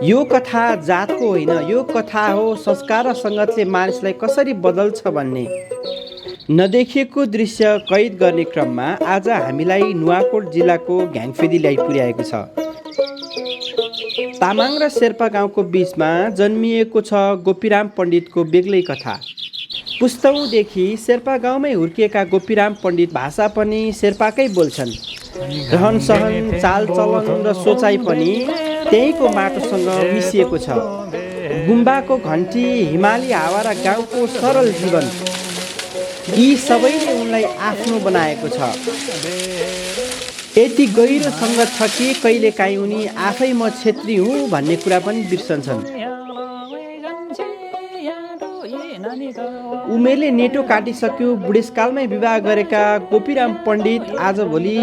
यो कथा जातको होइन, यो कथा हो संस्कार र सङ्गतले मानिसलाई कसरी बदल्छ भन्ने। नदेखिएको दृश्य कैद गर्ने क्रममा आज हामीलाई नुवाकोट जिल्लाको घ्याङफेदी ल्याइ पुर्याएको छ। तामाङ र शेर्पा गाउँको बीचमा जन्मिएको छ गोपीराम पण्डितको बेग्लै कथा। पुस्तौँदेखि शेर्पा गाउँमै हुर्किएका गोपीराम पण्डित भाषा पनि शेर्पाकै बोल्छन्। रहन सहन, चालचलन र सोचाइ पनि त्यहीँको माटोसँग मिसिएको छ। गुम्बाको घन्टी, हिमाली हावा र गाउँको सरल जीवन, यी सबैले उनलाई आफ्नो बनाएको छ। यति गहिरो सङ्गत छ कि कहिलेकाहीँ उनी आफै म छेत्री हुँ भन्ने कुरा पनि बिर्सन्छन्। उमेरले नेटो काटिसक्यो। बुढेसकालमै विवाह गरेका गोपीराम पण्डित आजभोलि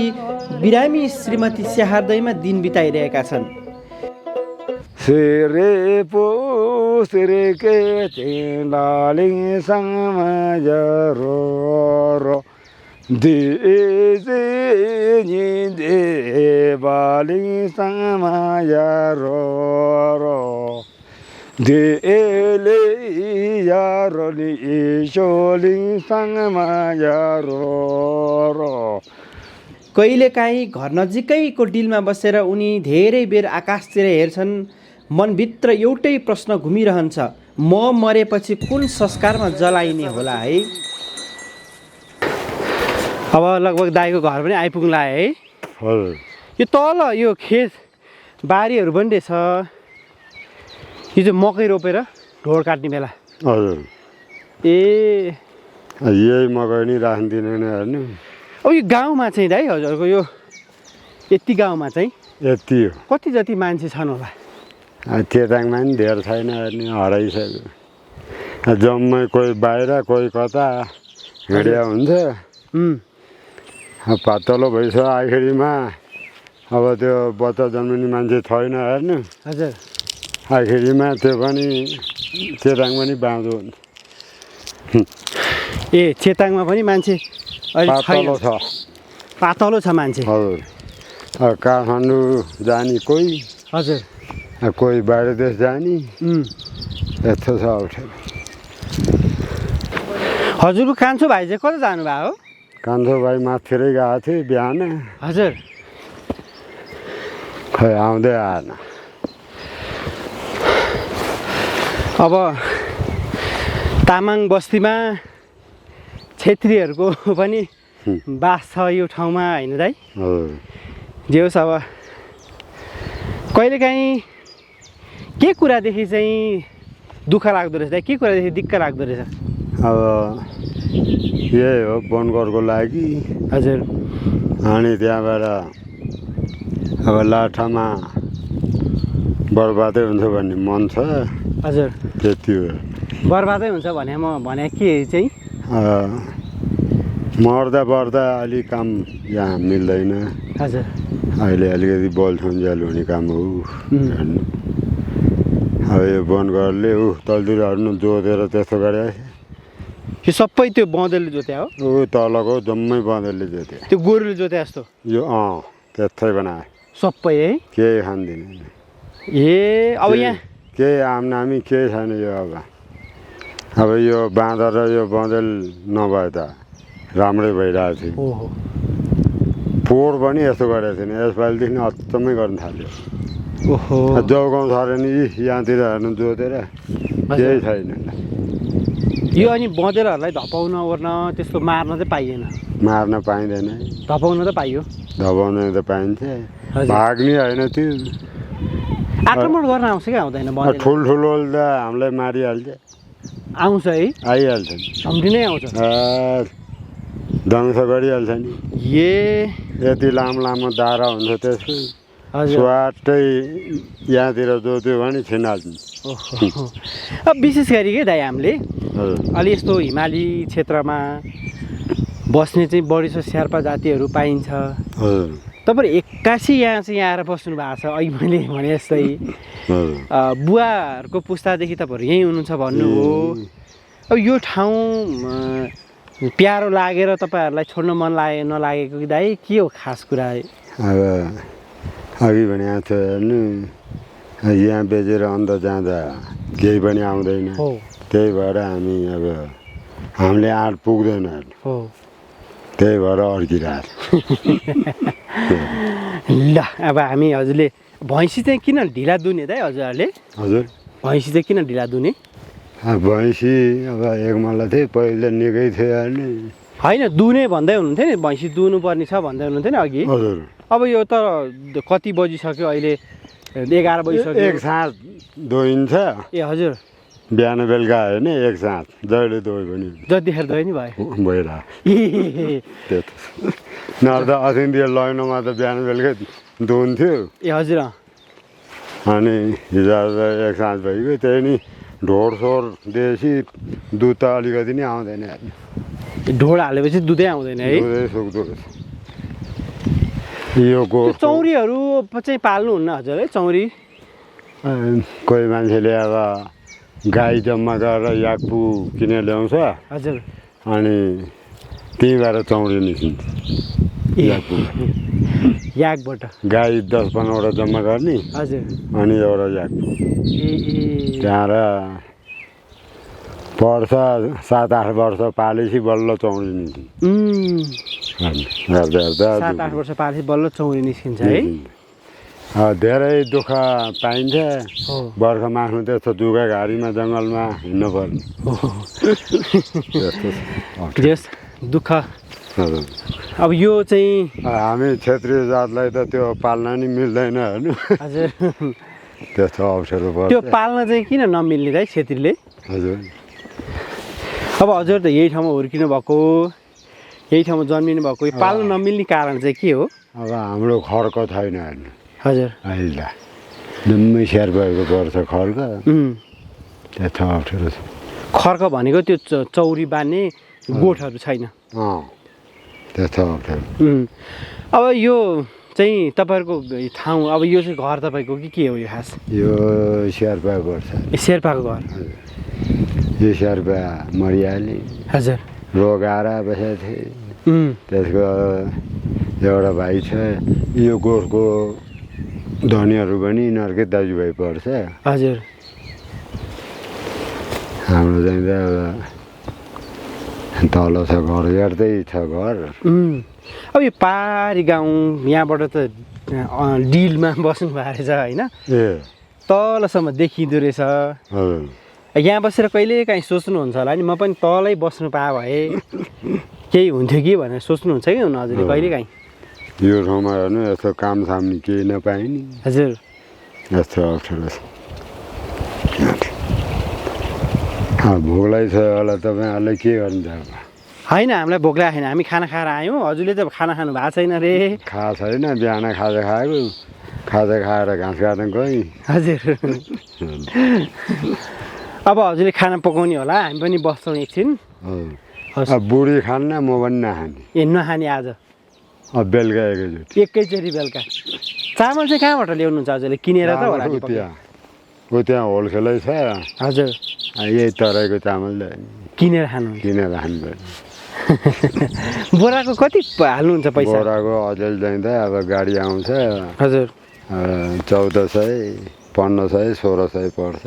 बिरामी श्रीमती स्याहार्दैमा दिन बिताइरहेका छन्। सिरे पुसरे के चिलाली समाज रो रो दिजे नि देवाली समाज रो रो देले यारोली ईशोली समाज रो रो। कहिलेकाहीँ घर नजिकैको डिलमा बसेर उनी धेरै बेर आकाशतिर हेर्छन्। मनभित्र एउटै प्रश्न घुमिरहन्छ, म मरेपछि कुन संस्कारमा जलाइने होला है। अब लगभग दाइको घर पनि आइपुग्ला है। यो तल यो खेत बारीहरू पनि रहेछ। यो चाहिँ मकै रोपेर ढोड काट्ने बेला। हजुर ए यही मकै नि राख्दिन हेर्नु। अब यो गाउँमा चाहिँ दाइ हजुरको यो यति गाउँमा चाहिँ यति हो। कति जति मान्छे छन् होला? चेताङमा पनि धेर छैन हेर्ने, हराइसक्यो। जम्मै कोही बाहिर कोही कता हिँड्या हुन्छ। पातलो भइसक्यो आखिरीमा। अब त्यो बच्चा जन्मिने मान्छे छैन हेर्नु। हजुर आखिरीमा त्यो पनि चेताङ पनि बाँझो हुन्छ। ए चेताङमा पनि मान्छे पातलो छ। पातलो छ मान्छे। हजुर काठमाडौँ जाने कोही, हजुर कोही बाहिर देश जाने, यस्तो छ अप्ठ्यारो। हजुरको कान्छो भाइ चाहिँ कता जानुभयो हो? कान्छो भाइ माथिरै गएको थियो बिहान। हजुर खै आउँदै आएन। अब तामाङ बस्तीमा छेत्रीहरूको पनि बास छ यो ठाउँमा होइन दाइ? जे होस्, अब कहिलेकाहीँ के कुरादेखि चाहिँ दुःख लाग्दो रहेछ दाइ? के कुरादेखि दिक्क लाग्दो रहेछ? अब यही हो वनगरको लागि। हजुर अनि त्यहाँबाट अब लाठामा बर्बादै हुन्छ भन्ने मन छ। हजुर त्यति हो। बर्बादै हुन्छ भने म भने के चाहिँ मर्दा पर्दा अलिक काम यहाँ मिल्दैन। हजुर अहिले अलिकति बोलछुन्जेल हुने काम हो। अब यो वनगरले तलतिरहरू जोतेर त्यस्तो गरे। यो सबै त्यो बँदेलले जोत्या हो? तलको जम्मै बँदेलले जोते। त्यो गोरुले जोते जस्तो यो त्यस्तै बनाए सबै है? केही खाँदैन। ए अब यहाँ केही आमनामी केही छैन यो। अब यो बाँदर र यो बँदेल नभए त राम्रै भइरहेको थियो। पोहोर पनि यस्तो गरेको थिएन। यसपालिदेखि अचम्मै गर्न थाल्यो। ओहो जौगाउँ छ अरे नि यहाँतिर हेर्नु जोतेर केही छैन। यो अनि बँदेलहरूलाई धपाउन ओर्न त्यस्तो मार्न चाहिँ पाइएन? मार्न पाइँदैन। धपाउन त पाइयो? धपाउन त पाइन्छ। भाग्ने होइन त्यो। आक्रमण गर्न आउँछ कि आउँदैन? ठुल्ठुलोले त हामीलाई मारिहाल्छ। आउँछ है? आइहाल्छ। झम्टिनै आउँछ। ध्वंस गरिहाल्छ नि। यति लामो लामो दारा हुन्छ त्यसको। स्वाटै यहाँतिर जोत्यो भने छिनाल्छ। अब विशेष गरी के दाइ हामीले अलि यस्तो हिमाली क्षेत्रमा बस्ने चाहिँ बढी जस्तो शेर्पा जातिहरू पाइन्छ। तपाईँहरू एक्कासी यहाँ चाहिँ आएर बस्नु भएको छ। अघि मैले भने जस्तै बुवाहरूको पुस्तादेखि तपाईँहरू यहीँ हुनुहुन्छ भन्नुभयो। अब यो ठाउँ प्यारो लागेर तपाईँहरूलाई छोड्न मन नलागेको कि दाइ के हो खास कुरा? अब अघि भने थियो हेर्नु यहाँ बेचेर अन्त जाँदा केही पनि आउँदैन हो त्यही भएर हामी अब हामीले आँट पुग्दैन हो त्यही भएर अड्किरहेको ल अब हामी हजुरले भैँसी चाहिँ किन ढिला दुने त है हजुरहरूले हजुर भैँसी चाहिँ किन ढिला दुने भैँसी अब एक मल्ल थियो पहिले निकै थियो हेर्नु होइन दुने भन्दै हुनुहुन्थ्यो नि भैँसी दुनु पर्ने छ भन्दै हुनुहुन्थ्यो नि अघि हजुर अब यो त कति बजिसक्यो अहिले 11 बजिसक्यो एक साँझ दोइन्छ ए हजुर बिहान बेलुका होइन एक साँझ जहिले दोइ पनि जतिखेर दही नि भयो भइरहेको त्यो त नभए त अथिन्तिर लैनमा त बिहान बेलुकै दुन्थ्यो ए हजुर अनि हिजो एक साँझ भइगयो त्यही नि ढोड सोर देशी दुध त अलिकति नै आउँदैन ढोड हालेपछि दुधै आउँदैन है दुधै सुक्दो रहेछ यो त्यो गोठ चौरीहरू चाहिँ पाल्नुहुन्न हजुर है चौरी कोही मान्छेले अब गाई जम्मा गरेर याकपु किनेर ल्याउँछ हजुर अनि त्यहीँबाट चौरी निस्किन्छ याकपु याकबाट गाई 10-15वटा जम्मा गर्ने हजुर अनि एउटा याकपु ए त्यहाँ र वर्ष 7-8 वर्ष पालेपछि बल्ल चौरी निस्किन्छ हेर्दा हेर्दा 7-8 वर्ष पालेपछि बल्ल चौरी निस्किन्छ है धेरै दुःख पाइन्छ हो बर्खामा आफ्नो त्यस्तो जुगा घारीमा जङ्गलमा हिँड्नु पर्ने जस दुःख हजुर। अब यो चाहिँ हामी क्षेत्रीय जातलाई त त्यो पाल्न नि मिल्दैन हेर्नु हजुर त्यस्तो अप्ठ्यारो पर्छ त्यो पाल्न चाहिँ किन नमिल्ने त है क्षेत्रीले हजुर अब हजुर त यही ठाउँमा हुर्किनु भएको यही ठाउँमा जन्मिनु भएको यो पाल्न नमिल्ने कारण चाहिँ के हो अब हाम्रो खर्क छैन हेर्नु हजुर अहिले त जम्मै स्याहार भएको पर्छ खर्क त्यस्तो अप्ठ्यारो छ खर्क भनेको त्यो चौरी बान्ने गोठहरू छैन त्यस्तो अप्ठ्यारो अब यो चाहिँ तपाईँहरूको ठाउँ अब यो चाहिँ घर तपाईँको के हो यो खास यो स्याहारपा पर्छ शेर्पाको घर यो स्याहारपा मरिहाल्ने हजुर रोग आएर बसेको थिएँ त्यसको एउटा भाइ छ यो गोठको धनीहरू पनि यिनीहरूकै दाजुभाइ पर्छ हजुर हाम्रो चाहिँ त अब तल छ घर हेर्दै छ घर अब यो पारी गाउँ यहाँबाट त डिलमा बस्नु भएको रहेछ होइन ए तलसम्म देखिँदो रहेछ हजुर यहाँ बसेर कहिले काहीँ सोच्नुहुन्छ होला नि म पनि तलै बस्नु पाए भए केही हुन्थ्यो कि भनेर सोच्नुहुन्छ कि हुनु हजुरले कहिले काहीँ यो ठाउँमा हेर्नु यस्तो काम सामनी केही नपाए नि हजुर यस्तो अप्ठ्यारो छ भोगलाई छ होला तपाईँहरूलाई के गर्नु जानु होइन हामीलाई भोक लागेको छैन हामी खाना खाएर आयौँ हजुरले त खाना खानु भएको छैन रे खाएको छैन बिहान खाजा खाएको खाजा खाएर घाँस काट्न गएँ हजुर अब हजुरले खाना पकाउने होला हामी पनि बस्छौँ एकछिन अब बुढी खान्न म पनि नखाने ए नखाने आज अब बेलुका एकैचोटि बेलुका चामल चाहिँ कहाँबाट ल्याउनुहुन्छ हजुरले किनेर त होला नि त्यहाँ होलसेलै छ हजुर यही तराईको चामल किनेर खानु किनेर खानुपर्छ बोराको कति हाल्नुहुन्छ पैसा बोराको अझै जाँदा अब गाडी आउँछ हजुर 1400 1500 1600 पर्छ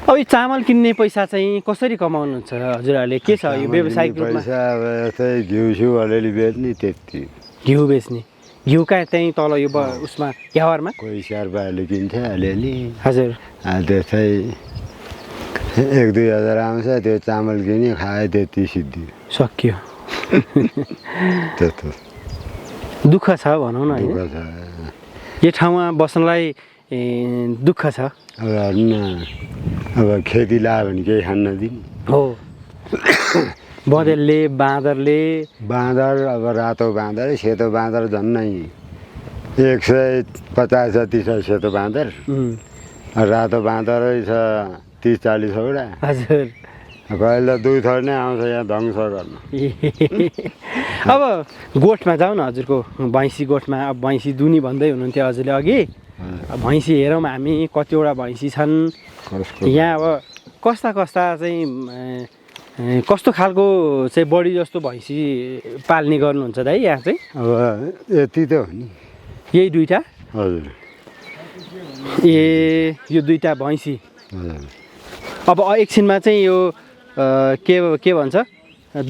अब यो चामल किन्ने पैसा चाहिँ कसरी कमाउनुहुन्छ हजुरहरूले के छ यो व्यावसायिक रूपमा पैसा अब यस्तै घिउ अलिअलि बेच्ने त्यति घिउ बेच्ने घिउ कहाँ त्यहीँ तल यो उसमा ग्यावरमा कोही स्याहारबाहरूले किन्छ अलिअलि हजुर त्यस्तै 1-2 हजार आउँछ त्यो चामल किन्यो खायो त्यति सिद्धि सकियो त्यस्तो दुःख छ भनौँ न होइन दुःख छ यो ठाउँमा बस्नलाई दुःख छ अब हेर्नु न अब खेती लायो भने केही खान्न दिने हो बँदेलले बाँदर अब रातो बाँदर सेतो बाँदर झन्नै 150 जति छ सेतो बाँदर रातो बाँदरै छ 30-40 वटा हजुर कहिले 2 थर नै आउँछ यहाँ ध्वंस गर्न अब गोठमा जाउँ न हजुरको भैँसी गोठमा अब भैँसी दुनी भन्दै हुनुहुन्थ्यो हजुरले अघि भैँसी हेरौँ हामी कतिवटा भैँसी छन् यहाँ अब कस्ता चाहिँ कस्तो खालको चाहिँ बढी जस्तो भैँसी पाल्ने गर्नुहुन्छ दाइ यहाँ चाहिँ अब यति त हो नि यही दुईटा हजुर ए यो दुईटा भैँसी हजुर अब एकछिनमा चाहिँ यो के भन्छ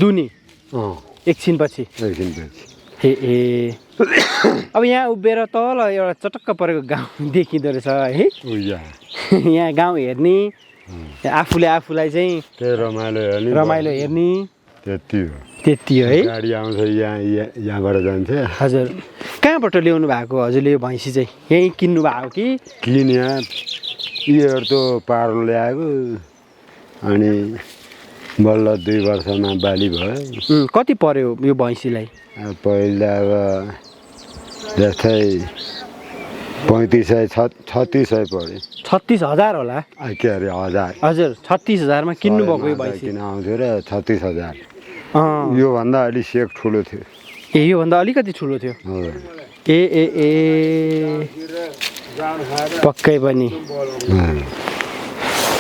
दुनी एकछिनपछि एकछिनपछि ए अब यहाँ उभिएर तल एउटा चटक्क परेको गाउँ देखिँदो रहेछ है यहाँ गाउँ हेर्ने आफूले आफूलाई चाहिँ त्यही रमाइलो हेर्ने त्यति हो है गाडी आउँछ यहाँबाट जान्छ हजुर कहाँबाट ल्याउनु भएको हजुरले यो भैँसी चाहिँ यहीँ किन्नु भएको कि यहाँ यिनीहरू त पारो ल्याएको अनि बल्ल 2 वर्षमा बाली भयो कति पर्यो यो भैँसीलाई पहिला अब जस्तै 3500 पर्यो 36,000 होला के अरे 1000 हजुर 36,000मा किन्नु भएको यो भैँसी किन आउँथ्यो र 36,000 योभन्दा अलि सेक ठुलो थियो ए योभन्दा अलिकति ठुलो थियो ए ए ए पक्कै पनि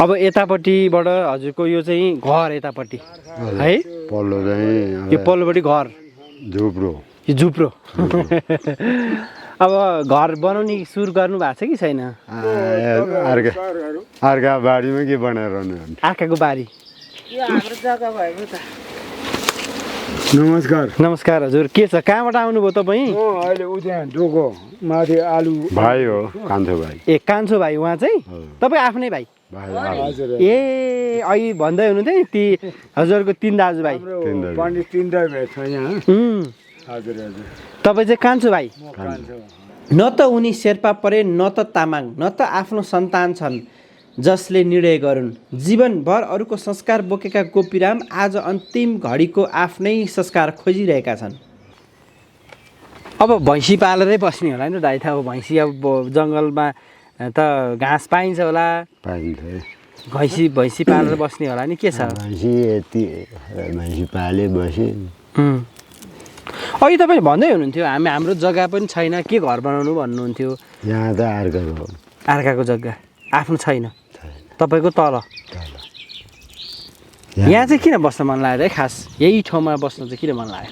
अब यतापट्टिबाट हजुरको यो चाहिँ घर यतापट्टि है पल्लो चाहिँ यो पल्लोपट्टि घर झुप्रो यो झुप्रो अब घर बनाउने सुरु गर्नु भएको छ कि छैन अर्का बारीमा के बनाइरहनु अर्काको बारी हाम्रो जग्गा भएको त नमस्कार हजुर के छ कहाँबाट आउनुभयो तपाईँ अहिले उहाँ डोको माथि आलु भाइ हो कान्छो भाइ ए कान्छो भाइ उहाँ चाहिँ तपाईँ आफ्नै भाइ ए अहिले भन्दै हुनुहुन्थ्यो नि ती हजुरको 3 दाजुभाइ पण्डित 3 दाजुभाइ छ यहाँ हजुर हजुर तपाईँ चाहिँ कान्छो भाइ न त उनी शेर्पा परे न त तामाङ न त आफ्नो सन्तान छन् जसले निर्णय गरून् जीवनभर अरूको संस्कार बोकेका गोपीराम आज अन्तिम घडीको आफ्नै संस्कार खोजिरहेका छन् अब भैँसी पालेरै बस्ने होला नि दाइ था अब भैँसी अब जङ्गलमा त घाँस पाइन्छ होला पाइन्छ भैँसी पालेर बस्ने होला नि के छ भैँसी पाले बसे अघि तपाईँ भन्दै हुनुहुन्थ्यो हाम्रो जग्गा पनि छैन के घर बनाउनु भन्नुहुन्थ्यो यहाँ त अर्काको जग्गा आफ्नो छैन तपाईँको तल यहाँ चाहिँ किन बस्न मन लाग्यो है खास यही ठाउँमा बस्न चाहिँ किन मन लाग्यो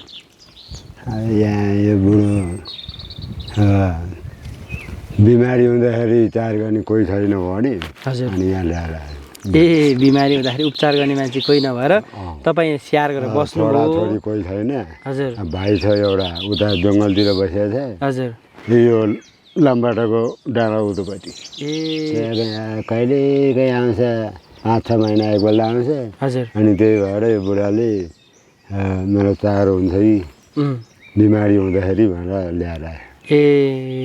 यहाँ यो बुढो बिमारी हुँदाखेरि उपचार गर्ने कोही छैन भने हजुर अनि यहाँ ल्याएर ए बिमारी हुँदाखेरि उपचार गर्ने मान्छे कोही नभएर तपाईँ स्याहार गरेर बस्नु छोरी कोही छैन हजुर भाइ छ एउटा उता जङ्गलतिर बसेको छ हजुर यो लामबाटाको डाँडा उतोपट्टि ए कहिले कहीँ आउँछ 5-6 महिना एकपल्ट आउँछ हजुर अनि त्यही भएर यो बुढाले मेरो चारो हुन्छ कि बिमारी हुँदाखेरि भनेर ल्याएर ए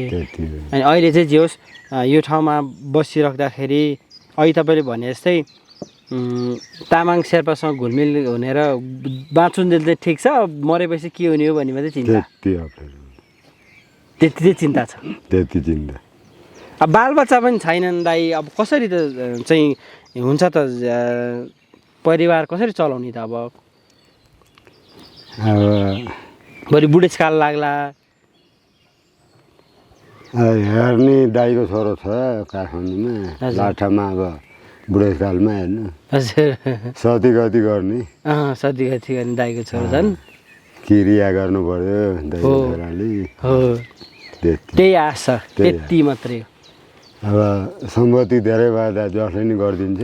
त्यति हो। अनि अहिले चाहिँ जे होस् यो ठाउँमा बसिराख्दाखेरि अहिले तपाईँले भने जस्तै तामाङ शेर्पासँग घुलमिल हुने र बाँचुन्जेल चाहिँ ठिक छ मरेपछि के हुने हो भन्ने मात्रै चिन्ता त्यति चाहिँ चिन्ता छ त्यति चिन्ता अब बालबच्चा पनि छैनन् दाइ अब कसरी त चाहिँ हुन्छ त परिवार कसरी चलाउने त अब भोलि बुढेसकाल लाग्ला हेर्ने दाइको छोरो छ काठमाडौँमा लाठामा अब बुढेसकालमा हेर्नु हजुर सती गति गर्ने सती गर्ने दाइको छोरो छन् क्रिया गर्नु पर्यो दाइको छोराले हो त्यही आश छ त्यति मात्रै अब सम्पत्ति धेरै भए जसले नि गरिदिन्छ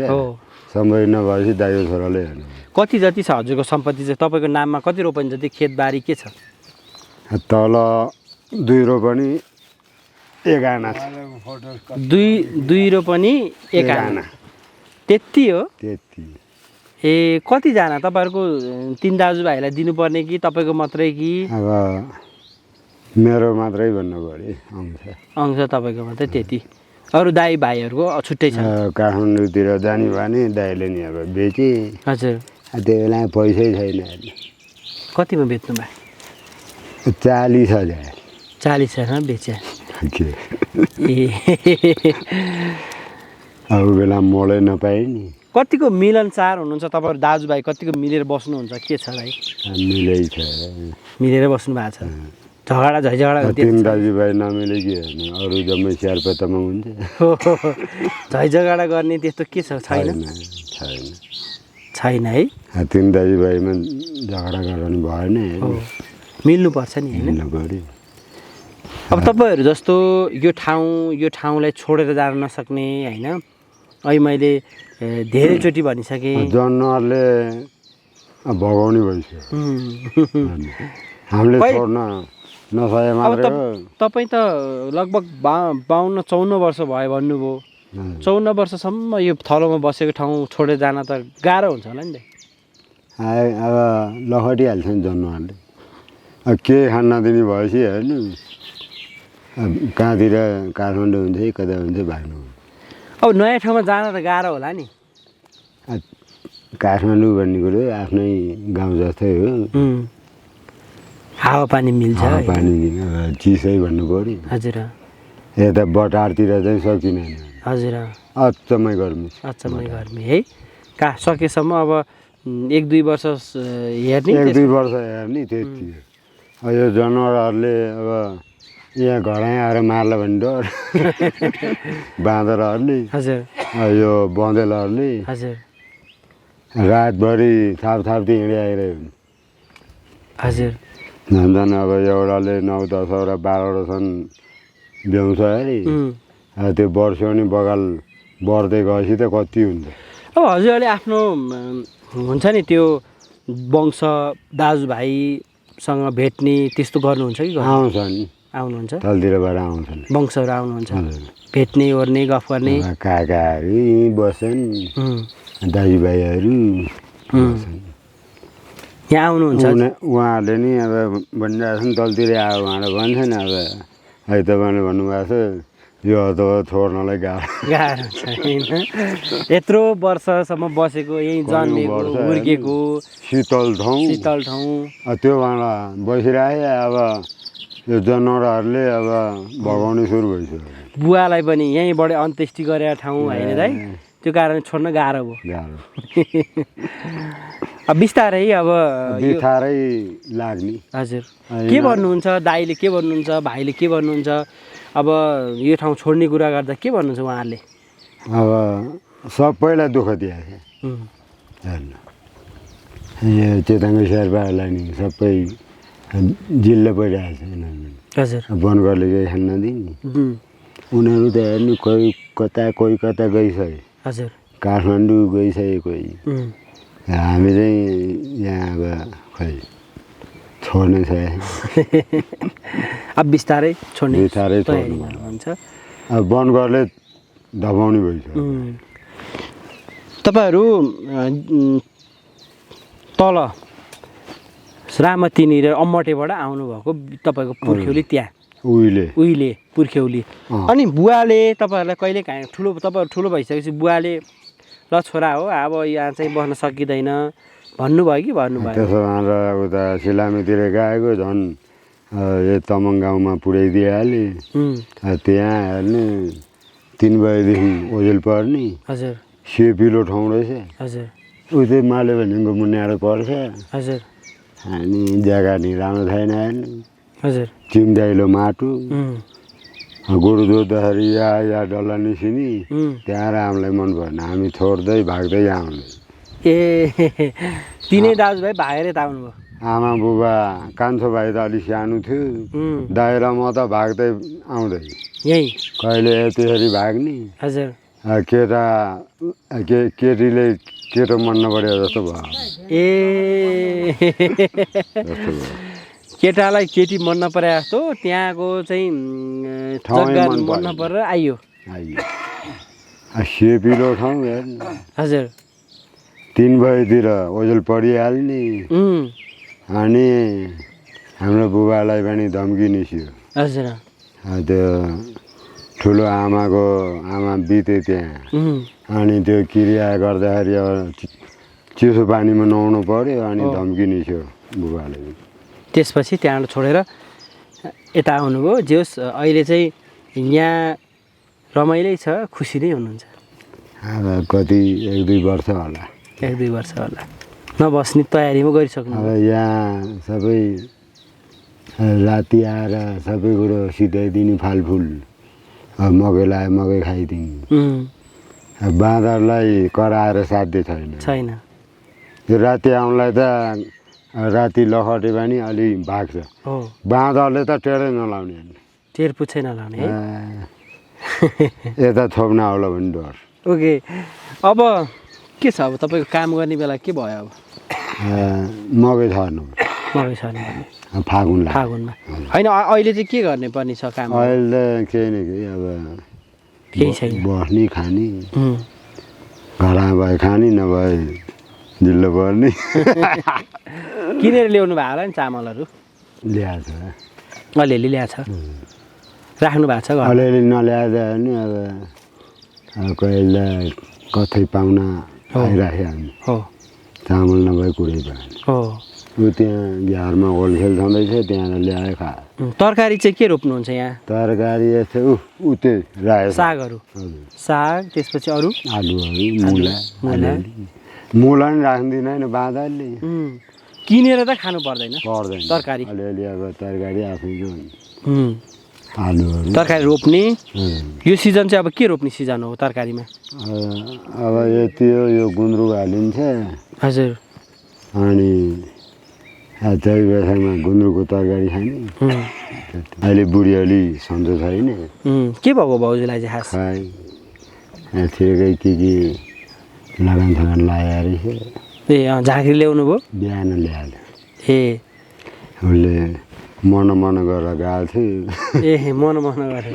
सम्पत्ति नभएपछि दाइको छोराले हेर्नु कति जति छ हजुरको सम्पत्ति चाहिँ तपाईँको नाममा कति रोपनी जति खेतबारी के छ तल 2 रोपनी 1 आना दुई रोपनी 1 आना त्यति हो त्यति ए कतिजना तपाईँहरूको 3 दाजुभाइलाई दिनुपर्ने कि तपाईँको मात्रै कि अब मेरो मात्रै भन्नु पऱ्यो अंश तपाईँको मात्रै त्यति अरू दाइ भाइहरूको छुट्टै छ काठमाडौँतिर जाने भने दाइले नि अब बेचे हजुर त्यो बेला पैसै छैन कतिमा बेच्नु भयो 40,000 40,000 बेचे ए अब बेला मलै नपाए नि कतिको मिलनसार हुनुहुन्छ तपाईँहरू दाजुभाइ कतिको मिलेर बस्नुहुन्छ के छ भाइ मिलै छ मिलेर बस्नु भएको छ झगडा झैझगडा 3 दाजुभाइ नमिले के हेर्नु अरू जम्मै शेर्पा तामाङ हुन्छ झैझगडा गर्ने त्यस्तो के छ छैन है 3 दाजुभाइमा झगडा गराउनु भएन मिल्नुपर्छ नि होइन मिल्नु पऱ्यो अब तपाईँहरू जस्तो यो ठाउँलाई छोडेर जान नसक्ने होइन, अहिले मैले धेरैचोटि भनिसकेँ जनावरले भगाउने भइसक्यो हामीले छोड्न नसके अब मात्रै तपाईँ त लगभग 52-54 वर्ष भयो भन्नुभयो। 54 वर्षसम्म यो थलोमा बसेको ठाउँ छोडेर जान त गाह्रो हुन्छ होला नि त। अब लखटिहाल्छ नि जनावरले। अब के खान नदिने भएपछि हेर्नु कहाँतिर काठमाडौँ हुन्छ कि कता हुन्छ भाग्नु। अब नयाँ ठाउँमा जान त गाह्रो होला नि। काठमाडौँ भन्ने कुरो आफ्नै गाउँ जस्तै हो। हावापानी मिल्छ, पानी चिसै भन्नु पऱ्यो। हजुर यता बटारतिर चाहिँ सकिँदैन, हजुर अचम्मै गर्मी गर्मी है। सकेसम्म अब 1-2 वर्ष हेर्ने, 1-2 वर्ष हेर्ने त्यति हो। अब यो जनावरहरूले अब यहाँ घरै आएर मार्ला भने डर बाँदरहरूले, हजुर यो बँदेलहरूले हजुर रातभरि थापथाप्दै हिँडिआइरह्यो भने हजुर झन् अब एउटाले 9-10 12 भ्याउँछ अरे। त्यो वर्षौनी बगाल बढ्दै गएपछि त कति हुन्छ। अब हजुरहरूले आफ्नो हुन्छ नि त्यो वंश दाजुभाइसँग भेट्ने त्यस्तो गर्नुहुन्छ कि आउँछ नि, आउनुहुन्छ तलतिरबाट आउँछन् वंशहरू आउनुहुन्छ, भेट्ने ओर्ने गफ गर्ने। काकाहरू यहीँ बस्छन्, दाजुभाइहरू बस्छन् यहाँ आउनुहुन्छ। उहाँहरूले नि अब भनिरहेको छन् तलतिरै आयो उहाँलाई भन्छन्। अब है तपाईँले भन्नुभएको छ यो त छोड्नलाई गाह्रो छ होइन। यत्रो वर्षसम्म बसेको, यहीँ जन्मेको हुर्केको शीतल ठाउँ त्यो उहाँलाई बसिरहे। अब यो जनावरहरूले अब भगाउने सुरु भइसक्यो। बुवालाई पनि यहीँबाट अन्त्येष्टि गरेर ठाउँ होइन है, त्यो कारण छोड्न गाह्रो भयो। अब बिस्तारै अब बिस्तारै लाग्ने। हजुर के भन्नुहुन्छ दाइले, के भन्नुहुन्छ भाइले, के भन्नुहुन्छ? अब यो ठाउँ छोड्ने कुरा गर्दा के भन्नुहुन्छ उहाँहरूले? अब सबैलाई दुःख दिएको छ हेर्नु। यो चेताङ्गे शेर्पाहरूलाई नि सबै जिल्ला परिरहेको छ। हजुर वनगरले केही खान नदिने उनीहरू त हेर्नु, कोही कता गइसक्यो। हजुर काठमाडौँ गइसक्यो कोही। हामी चाहिँ यहाँ अब खै छोड्ने छ। अब बिस्तारै छोड्ने हुन्छ। अब वनगरले दबाउने भइसक्यो। तपाईँहरू तल रामतिनी र अम्मटेबाट आउनुभएको तपाईँको पुर्ख्यौली त्यहाँ उहिले पुर्ख्यौली। अनि बुवाले तपाईँहरूलाई कहिले काहीँ तपाईँहरू ठुलो भइसकेपछि बुवाले ल छोरा हो अब यहाँ चाहिँ बस्न सकिँदैन भन्नुभयो कि भन्नुभयो? त्यसो भएर उता सिलामीतिर गएको झन् यो तमङ गाउँमा पुर्याइदिइहालेँ। त्यहाँ हेर्ने 3 बजेदेखि ओझेल पर्ने। हजुर सेपिलो ठाउँ रहेछ। हजुर उतै माले भनेको मुनिएर पर्छ। हजुर अनि जग्गा नि राम्रो छैन हेर्नु। हजुर चिम्डाइलो माटो, गोरु जोत्दाखेरि या डल्ला निस्किने। त्यहाँ हामीलाई मन परेन, हामी छोड्दै भाग्दै आउने। तिनै दाजुभाइ भागेर त आउनुभयो? आमा बुबा कान्छो भाइ त अलिक सानो थियो, दाइ र म त भाग्दै आउँदै यही कहिले त्यसरी भाग्ने। हजुर केटीले केटो मन नपऱ्यो जस्तो भयो। केटालाई केटी मन नपरे जस्तो त्यहाँको चाहिँ जग्गा मन नपरेर आइयो। सेपिलो ठाउँ हेर्नु। हजुर 3 बजेतिर ओझेल परिहाल्ने। अनि हाम्रो बुबालाई पनि धम्की निस्क्यो। हजुर त्यो ठुलो आमा बिते त्यहाँ। अनि त्यो क्रिया गर्दाखेरि अब चिसो पानीमा नुहाउनु पर्यो। अनि धम्की निस्क्यो बुबाले। त्यसपछि त्यहाँबाट छोडेर यता आउनुभयो। जे होस् अहिले चाहिँ यहाँ रमाइलै छ, खुसी नै हुनुहुन्छ? अब कति 1-2 वर्ष होला। 1-2 वर्ष होला। नबस्ने तयारीमा गरिसक्नु? अब यहाँ सबै राति आएर सबै कुरो सिधाइदिने, फालफुल मकै लाए मकै खाइदिने। बाँदरलाई कराएर साध्य छैन। यो राति आउनलाई त राति लखटे पनि अलि भाग्छ। बाँदरले त टेरै नलाउने। टेर पुच्छै नलाउने है यता थप्न आउला भन्ने डर ओके अब के छ अब तपाईँको काम गर्ने बेला के भयो अब मकै छर्नु मकै छ नि फागुन लाग्यो फागुनमा होइन अहिले चाहिँ के गर्ने पर्ने छ काम अहिले त केही न केही अब केही छैन बस्ने खाने घरमा भए खाने नभए जिल्लो पर्ने किनेर ल्याउनु भएको होला नि चामलहरू ल्याएको छ अलिअलि ल्याएको छ राख्नु भएको छ घर अलिअलि नल्याएको नि अब कहिले कतै पाहुना आइराख्यो हामी हो चामल नभए कुरै भएन हो ऊ त्यहाँ बिहारमा होलसेल छँदैछ त्यहाँ ल्याएर खा तरकारी चाहिँ के रोप्नुहुन्छ यहाँ तरकारी यस्तो ऊ त्यो रायो सागहरू हजुर साग त्यसपछि अरू आलुहरू मुला मुला नि राख्दिनँ नि बाँदरले किनेर त खानु पर्दैन पर्दैन तरकारी अलिअलि अब तरकारी आफैको उम्, आलुहरू तरकारी रोप्ने हजुर। यो सिजन चाहिँ अब के रोप्ने सिजन हो तरकारीमा अब यति हो यो गुन्द्रुक हालिन्छ हजुर अनि त्यही बेसामा गुन्द्रुकको तरकारी खाने अहिले बुढियाली सन्चो छैन के भएको भाउजूलाई चाहिँ खास खाइ यतिकै के लगान थगान लगाएर ए झाँक्री ल्याउनु भयो बिहान ल्याएर ए उसले मन गरेर गएको थियो ए मन गरे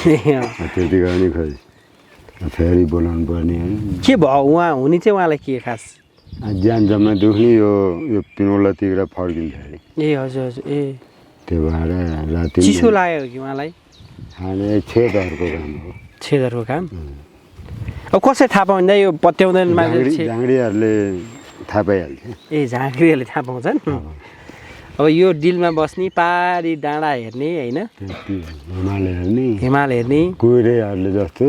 त्यति गर्ने खोइ फेरि बोलाउनु पर्ने के भयो उहाँ हुने चाहिँ उहाँलाई के खास ज्यान जम्मा दुख्ने यो पिनौला तिग्रा फर्किन्छ अरे ए हजुर हजुर ए त्यो भएर राति चिसो लाग्यो कि उहाँलाई खाने छेदहरूको काम हो छेदरको काम अब कसरी थाहा पाउँदा यो पत्याउँदैन मान्छे झाँगडीहरूले थाहा पाइहाल्छ ए झाँक्रीहरूले थाहा पाउँछन् अब यो डिलमा बस्ने पारी डाँडा हेर्ने होइन हिमाल हेर्ने हिमाल हेर्ने कुहिरेहरूले जस्तो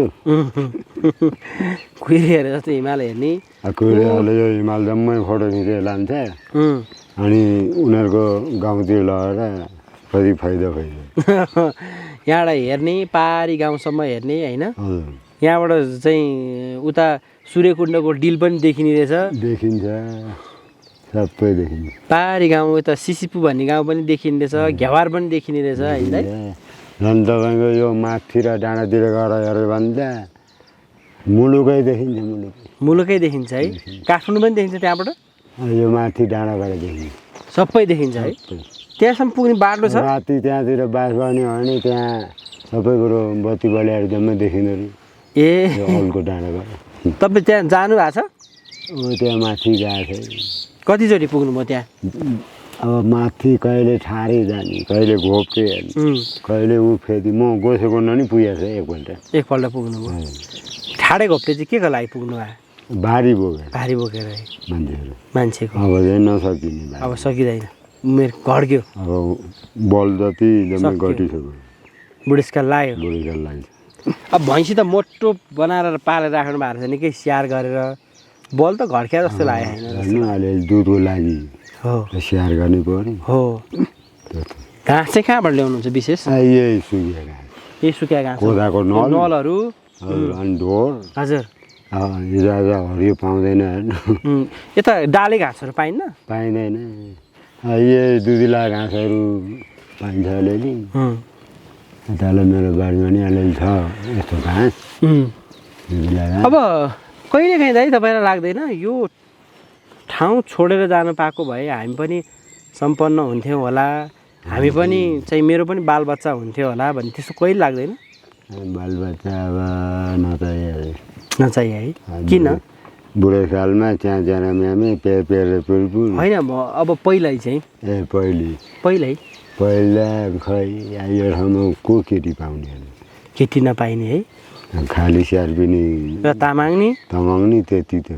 कुहिरेहरू जस्तो हिमाल हेर्ने कुहिरेहरूले यो हिमाल जम्मै फोटो खिचेर लान्छ अनि उनीहरूको गाउँतिर लगेर कति फाइदा यहाँबाट हेर्ने पारी गाउँसम्म हेर्ने होइन हजुर यहाँबाट चाहिँ उता सूर्यकुण्डको डिल पनि देखिने रहेछ देखिन्छ सबै देखिन्छ पारी गाउँ यता सिसिपु भन्ने गाउँ पनि देखिने रहेछ घ्यावार पनि देखिने रहेछ होइन झन् तपाईँको यो माथि र डाँडातिर गएर हेऱ्यो भने त मुलुकै देखिन्छ मुलुकै देखिन्छ है काठमाडौँ पनि देखिन्छ त्यहाँबाट यो माथि डाँडाबाट देखिन्छ सबै देखिन्छ है त्यहाँसम्म पुग्ने बाटो छ राति त्यहाँतिर बास गर्ने हो भने त्यहाँ सबै कुरो बत्ती बल्याएर जम्मै देखिँदो रहेछ ए यो अल्को डाँडाबाट तपाईँ त्यहाँ जानु भएको छ त्यहाँ माथि गएको छ कतिचोटि पुग्नुभयो त्यहाँ अब माथि कहिले ठाडै जाने कहिले घोप्टे हेर्ने कहिले ऊ फेरि म गोसेको नि पुगेको छ एकपल्ट पुग्नुभयो ठाडै घोप्टे चाहिँ के को लागि पुग्नु भयो भारी बोकेर भारी बोकेर मान्छेहरू मान्छेको अब चाहिँ नसकिने अब सकिँदैन उमेर घड्क्यो अब बल जति जम्मै गटिसक्यो बुढेसकाल लाग्यो बुढेसकाल लाग्छ अब भैँसी त मोटो बनाएर पालेर राख्नु भएको छ निकै स्याहार गरेर बल त घड्क्या जस्तो लाग्यो होइन अहिले दुधको लागि हो स्याहार गर्नै पऱ्यो हो घाँस चाहिँ कहाँबाट ल्याउनुहुन्छ विशेष यही सुकिया घाँस यही सुकिया घाँस कोदाको नल नलहरू अनि ढोर हजुर हिजो आज हरियो पाउँदैन हेर्नु यता डाले घाँसहरू पाइन्न पाइँदैन यही दुधिला घाँसहरू पाइन्छ अलिअलि यतालाई मेरो बारीमा नि अलिअलि छ यस्तो घाँस दुधिला घाँस अब कहिलेकाहीँ दाइ तपाईँलाई लाग्दैन यो ठाउँ छोडेर जानु पाएको भए हामी पनि सम्पन्न हुन्थ्यौँ होला हामी पनि चाहिँ मेरो पनि बालबच्चा हुन्थ्यो होला भन्ने त्यस्तो कहिले लाग्दैन बालबच्चा अब नचाहिए है किन बुढेसकालमा त्यहाँ जाने म्यामे पेर पुलपुल होइन अब पहिल्यै चाहिँ पहिला खै यो ठाउँमा को केटी पाउने केटी नपाइने है खाली स्याहार पनि र तामाङ नि त्यति त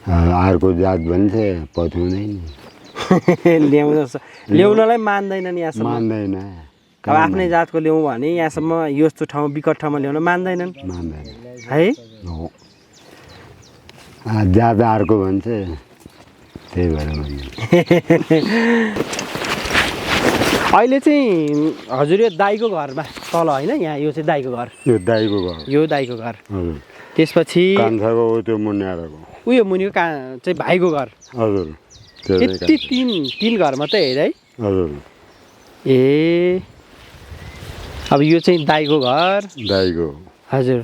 अर्को जात भन्छ पठाउँदैन ल्याउनलाई मान्दैनन् यहाँसम्म मान्दैन अब आफ्नै जातको ल्याउँ भने यहाँसम्म यस्तो ठाउँ विकट ठाउँमा ल्याउन मान्दैनन् है जात अर्को भन्छ त्यही भएर अहिले चाहिँ हजुर यो दाइको घरमा तल होइन यहाँ यो चाहिँ दाइको घर यो दाइको घर हजुर त्यसपछि कान्छाको त्यो मुन्याएको उयो मुनिको चाहिँ भाइको घर हजुर यति तिन घर मात्रै हेर है हजुर ए अब यो चाहिँ दाइको घर दाइको हजुर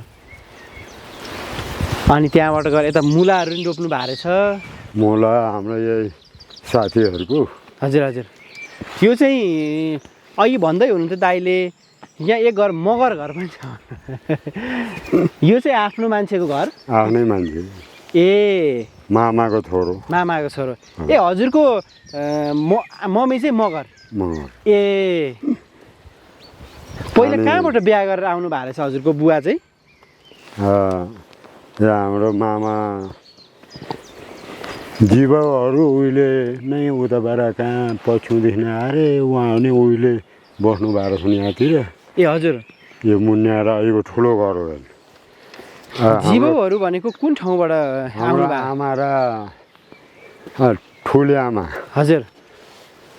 अनि त्यहाँबाट गएर यता मुलाहरू पनि रोप्नु भएको रहेछ मुला हाम्रो यही साथीहरूको हजुर हजुर यो चाहिँ अघि भन्दै हुनुहुन्थ्यो दाइले यहाँ एक घर मगर घर पनि छ यो चाहिँ आफ्नो मान्छेको घर आफ्नै मान्छे ए मामाको छोरो मामाको छोरो ए हजुरको मम्मी चाहिँ मगर मगर ए पहिला कहाँबाट बिहा गरेर आउनु भएको रहेछ हजुरको बुवा चाहिँ यहाँ हाम्रो मामा जीवहरू उहिले नै उताबाट कहाँ पछ्यौँदेखि आएर उहाँ पनि उहिले बस्नु भएको छ यहाँतिर ए हजुर यो मुन्या र यो ठुलो घर हो जीवहरू भनेको कुन ठाउँबाट आउनु हाम्रो भएको आमा र ठुले आमा हजुर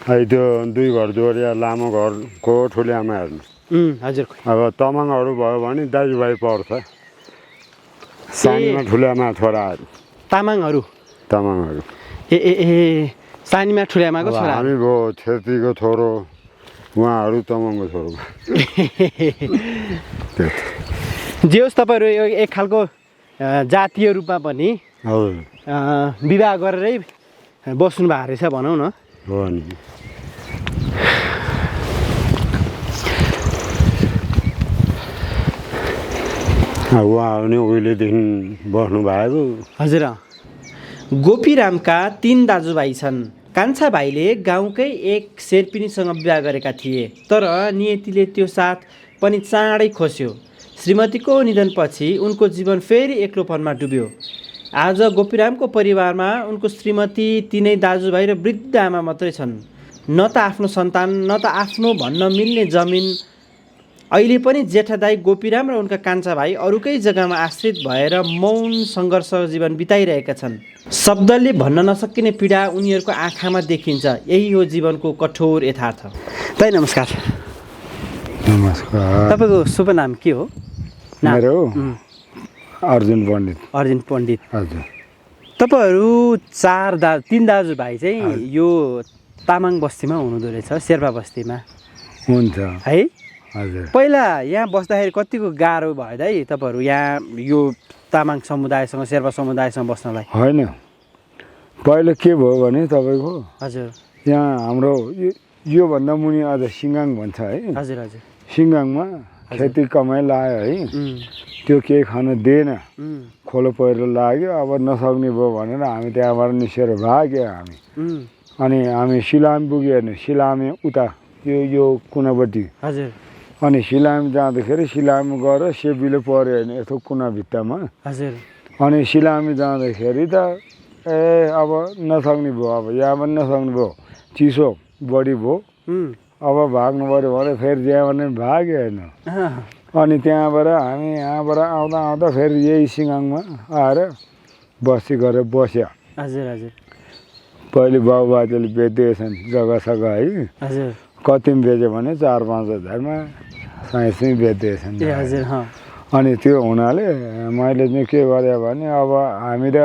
है त्यो दुई घर जोडिया लामो घरको ठुले आमा हेर्नु हजुर अब तामाङहरू भयो भने दाजुभाइ पर्छ सानीमा ठुले आमा छोराहरू तामाङहरू तामाङहरू ए ए ए सानीमा ठुल्यामाको छोरा हामी भयो छेत्रीको छोरो उहाँहरू तामाङको छोरो जे होस् तपाईँहरू एक खालको जातीय रूपमा पनि हजुर विवाह गरेरै बस्नु भएको रहेछ भनौँ न हो नि उहाँहरू नि उहिलेदेखि बस्नु भएको हजुर गोपीरामका 3 दाजुभाइ छन् कान्छा भाइले गाउँकै एक शेर्पिनीसँग विवाह गरेका थिए तर नियतिले त्यो साथ पनि चाँडै खोस्यो श्रीमतीको निधनपछि उनको जीवन फेरि एक्लोपनमा डुब्यो आज गोपीरामको परिवारमा उनको श्रीमती 3 दाजुभाइ र वृद्ध आमा मात्रै छन् न त आफ्नो सन्तान न त आफ्नो भन्न मिल्ने जमिन अहिले पनि जेठा दाइ गोपीराम र उनका कान्छा भाइ अरूकै जग्गामा आश्रित भएर मौन सङ्घर्ष जीवन बिताइरहेका छन् शब्दले भन्न नसकिने पीडा उनीहरूको आँखामा देखिन्छ यही हो जीवनको कठोर यथार्थ दाइ नमस्कार नमस्कार तपाईँको शुभ नाम के हो मेरो अर्जुन पण्डित अर्जुन पण्डित हजुर तपाईँहरू 3 दाजुभाइ चाहिँ यो तामाङ बस्तीमा हुनुहुँदो रहेछ शेर्पा बस्तीमा हुन्छ है हजुर पहिला यहाँ बस्दाखेरि कतिको गाह्रो भयो दाइ तपाईँहरू यहाँ यो तामाङ समुदायसँग शेर्पा समुदायसँग बस्नलाई होइन पहिला के भयो भने तपाईँको हजुर यहाँ हाम्रो योभन्दा मुनि अझ सिङ्गाङ भन्छ है हजुर हजुर सिङ्गाङमा खेती कमाइ लाग्यो है त्यो केही खान दिएन खोलो पहिरो लाग्यो अब नसक्ने भयो भनेर हामी त्यहाँबाट निस्केर भाग्यो हामी अनि हामी सिलामी पुग्यो हेर्नु सिलामी उता यो कुनापट्टि हजुर अनि सिलामी जाँदाखेरि सिलामी गएर सेबीले पऱ्यो होइन यस्तो कुना भित्तामा हजुर अनि सिलामी जाँदाखेरि त अब नसक्ने भयो अब यहाँ पनि नसक्ने भयो चिसो बढी भयो अब भाग्नु पऱ्यो भने फेरि त्यहाँबाट नै भाग्यो होइन अनि त्यहाँबाट हामी यहाँबाट आउँदा आउँदा फेरि यही सिङ्गाङमा आएर बस्ती गरेर बस्यो हजुर हजुर पहिले बाबुबाजेले बेच्दैछन् जग्गा सग्गा है हजुर कति पनि बेच्यो भने 4-5 हजारमा साइँसै बेच्दैछन् ए हजुर अनि त्यो हुनाले मैले चाहिँ के गरेँ भने अब हामी त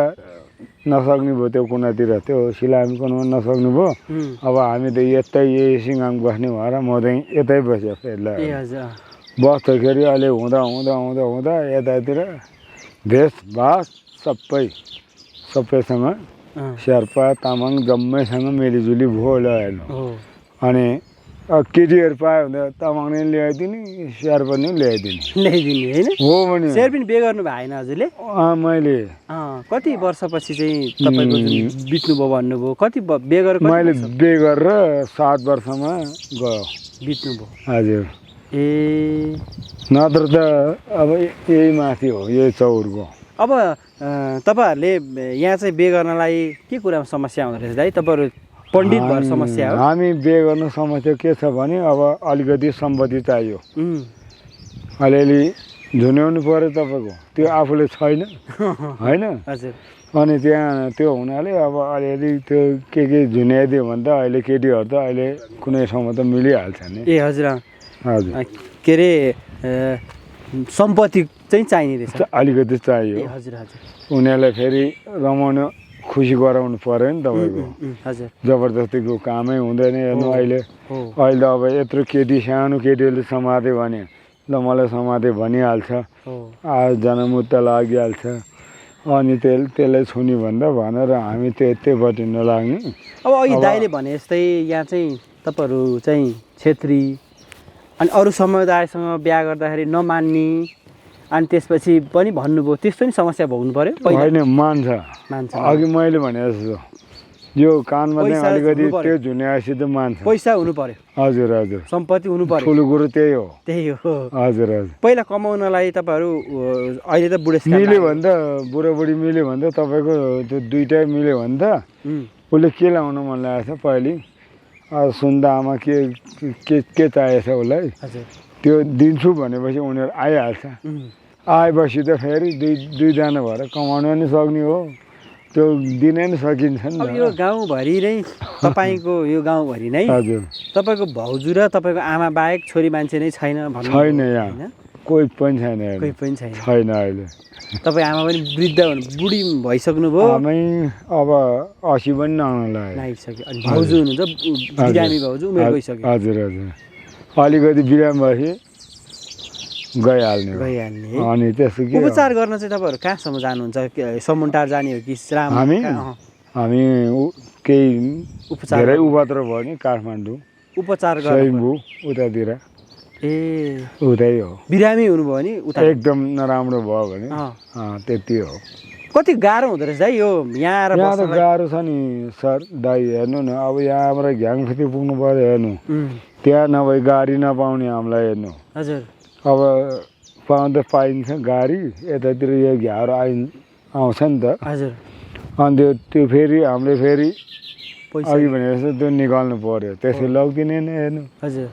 नसक्ने भयो त्यो कुनातिर त्यो सिलामी कुनामा नसक्ने भयो अब हामी त यतै यही सिङ्गाङ बस्ने भएर म चाहिँ यतै बस्यो फेरि बस्दाखेरि अहिले हुँदा हुँदा हुँदा हुँदा यतातिर भेषभाष सबैसँग शेर्पा तामाङ जम्मैसँग मिलिजुली भयो हेर्नु अनि केटीहरू पायो भने तामाङ नै ल्याइदिने शेर्पा नै ल्याइदिने होइन हो भने शेर्पिन बिहे गर्नु भएन हजुरले मैले कति वर्षपछि चाहिँ तपाईँको बित्नुभयो भन्नुभयो कति बिहे गरेर मैले बिहे गरेर 7 वर्षमा गयो बित्नुभयो हजुर ए नत्र त अब यही माथि हो यही चौरको अब तपाईँहरूले यहाँ चाहिँ बिहे गर्नलाई के कुरामा समस्या हुँदो रहेछ दाइ तपाईँहरू पण्डित भएर समस्या हो हामी बिहे गर्नु समस्या के छ भने अब अलिकति सम्पत्ति चाहियो अलिअलि झुन्याउनु पर्यो तपाईँको त्यो आफूले छैन होइन हजुर अनि त्यहाँ त्यो हुनाले अब अलिअलि त्यो के झुन्याइदियो भने त अहिले केटीहरू त अहिले कुनै ठाउँमा त मिलिहाल्छ नि ए हजुर हजुर के अरे सम्पत्ति चाहिँ चाहिने रहेछ अलिकति चाहियो हजुर हजुर उनीहरूलाई फेरि रमाउनु खुसी गराउनु पर्यो नि तपाईँको हजुर जबरजस्तीको कामै हुँदैन हेर्नु अहिले हो अहिले अब यत्रो केटी सानो केटीहरूले समात्यो भने ल मलाई समात्यो भनिहाल्छ हो आज जनमुत्त लागिहाल्छ अनि त्यसलाई छुनी भन्दा भनेर हामी त्यहीपट्टि नलाग्ने अब अघि दाइले भने जस्तै यहाँ चाहिँ तपाईँहरू चाहिँ छेत्री अनि अरू समुदायसँग बिहा गर्दाखेरि नमान्ने अनि त्यसपछि पनि भन्नुभयो त्यस्तो नि समस्या भोग्नु पर्यो पहिला होइन मान्छ मान्छ अघि मैले भने जस्तो यो कानमा चाहिँ पैसा अलिकति हुनु पर्यो। त्यो झुन्याएपछि त मान्छ पैसा हुनु पर्यो हजुर हजुर सम्पत्ति हुनु पर्यो ठुलो कुरो त्यही हो त्यही हो हजुर हजुर पहिला कमाउनलाई तपाईँहरू अहिले त बुढेसकाल मिल्यो भने त बुढाबुढी मिल्यो भने त तपाईँको त्यो दुइटै मिल्यो भने त उसले के लाउनु मन लागेको छ पहिले सुन्दा आमा के चाहिएछ उसलाई हजुर त्यो दिन्छु भनेपछि उनीहरू आइहाल्छ आएपछि त फेरि दुईजना भएर कमाउनु पनि सक्ने हो त्यो दिनै नि सकिन्छ नि अब यो गाउँभरि नै तपाईँको यो गाउँभरि नै हजुर तपाईँको भाउजू र तपाईँको आमा बाहेक छोरी मान्छे नै छैन भन्नु छैन होइन? यहाँ कोही पनि छैन कोही अहिले। पनि छैन छैन अहिले तपाईँ आमा पनि वृद्ध बुढी भइसक्नु भयो आमै अब 80 पनि नआउन लाग्यो नागिसक्यो अनि भाउजू हुनुहुन्छ बिरामी भाउजू उमेर गइसक्यो हजुर हजुर अलिकति बिराम भएपछि गइहाल्ने हो। गइहाल्ने है। अनि त्यसो के उपचार गर्न चाहिँ तपाईँहरू कहाँसम्म जानुहुन्छ समुन्टार जाने हो कि राम हामी हामी केही उपचार धेरै उपद्रो भयो नि काठमाडौँ उपचार गर्न स्वयम्भू उतातिर ए उतै हो बिरामी हुनुभयो नि उता एकदम नराम्रो भयो भने त्यति हो कति गाह्रो हुँदो रहेछ है यो यहाँ आएर यहाँ त बस्नलाई? गाह्रो छ नि सर दाइ हेर्नु न अब यहाँबाट घ्याङफेती पुग्नु पर्यो हेर्नु उम्, त्यहाँ नभए गाडी नपाउने हामीलाई हेर्नु हजुर अब पाउँदा पाइन्छ गाडी यतातिर यो घ्याएर आउँछ नि त हजुर अनि त्यो फेरि हामीले फेरि पैसा अघि भने जस्तो त्यो निकाल्नु पर्यो त्यसै लग्दिने नै हेर्नु हजुर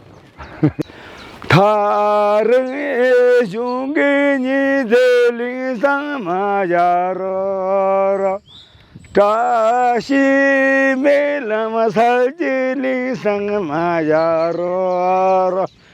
थारङ जुङ्गे नि देली समाजार टासी मेलमा सजिली सँग माजार